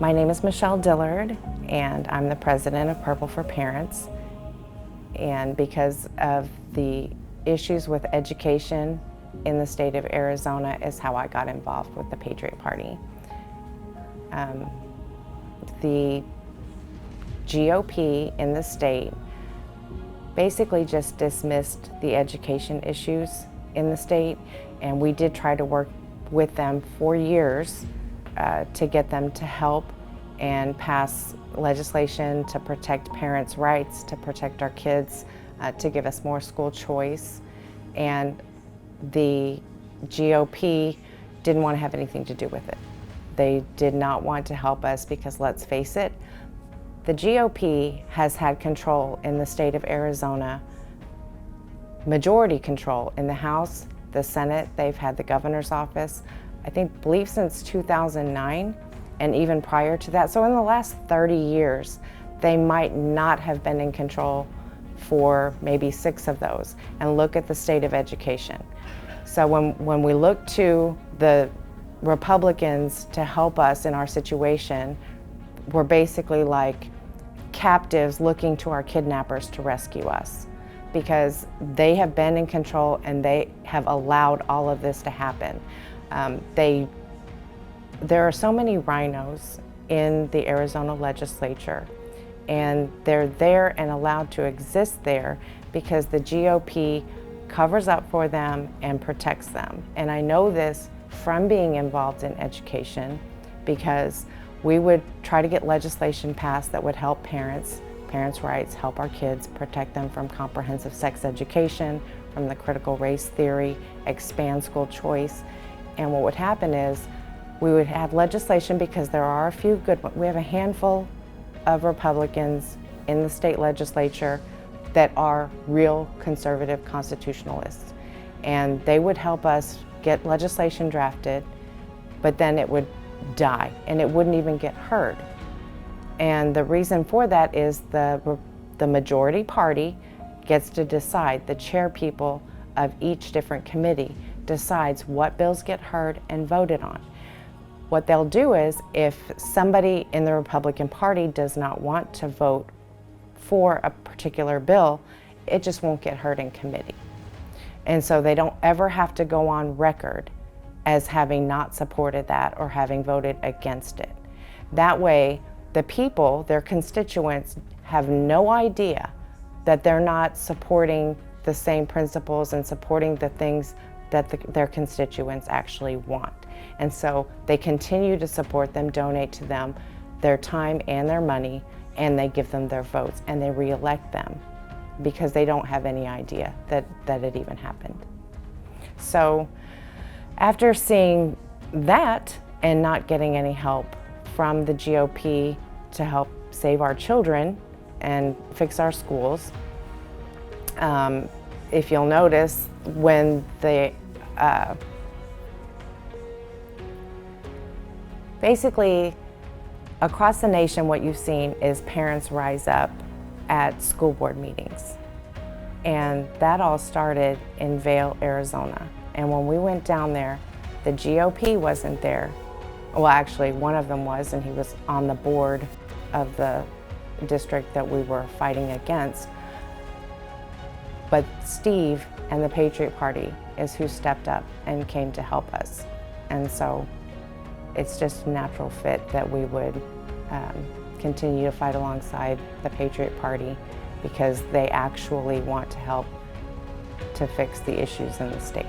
My name is Michelle Dillard, and I'm the president of Purple for Parents. And because of the issues with education in the state of Arizona is how I got involved with the Patriot Party. The GOP in the state basically just dismissed the education issues in the state, and we did try to work with them for years to get them to help and pass legislation to protect parents' rights, to protect our kids, to give us more school choice. And the GOP didn't want to have anything to do with it. They did not want to help us because, let's face it, the GOP has had control in the state of Arizona, majority control in the House, the Senate. They've had the governor's office, believe since 2009, and even prior to that. So in the last 30 years, they might not have been in control for maybe 6 of those. And look at the state of education. So when we look to the Republicans to help us in our situation, we're basically like captives looking to our kidnappers to rescue us, because they have been in control and they have allowed all of this to happen. There are so many rhinos in the Arizona legislature, and they're there and allowed to exist there because the GOP covers up for them and protects them. And I know this from being involved in education, because we would try to get legislation passed that would help parents' rights, help our kids, protect them from comprehensive sex education, from the critical race theory, expand school choice. And what would happen is we would have legislation, because there are a few good ones. We have a handful of Republicans in the state legislature that are real conservative constitutionalists. And they would help us get legislation drafted, but then it would die and it wouldn't even get heard. And the reason for that is the majority party gets to decide. The chair people of each different committee decides what bills get heard and voted on. What they'll do is, if somebody in the Republican Party does not want to vote for a particular bill, it just won't get heard in committee. And so they don't ever have to go on record as having not supported that or having voted against it. That way, the people, their constituents, have no idea that they're not supporting the same principles and supporting the things that their constituents actually want. And so they continue to support them, donate to them their time and their money, and they give them their votes, and they re-elect them because they don't have any idea that it even happened. So after seeing that and not getting any help from the GOP to help save our children and fix our schools, if you'll notice, when the basically across the nation, what you've seen is parents rise up at school board meetings. And that all started in Vail, Arizona. And when we went down there, the GOP wasn't there. Well, actually, one of them was, and he was on the board of the district that we were fighting against. But Steve and the Patriot Party is who stepped up and came to help us. And so it's just a natural fit that we would continue to fight alongside the Patriot Party, because they actually want to help to fix the issues in the state.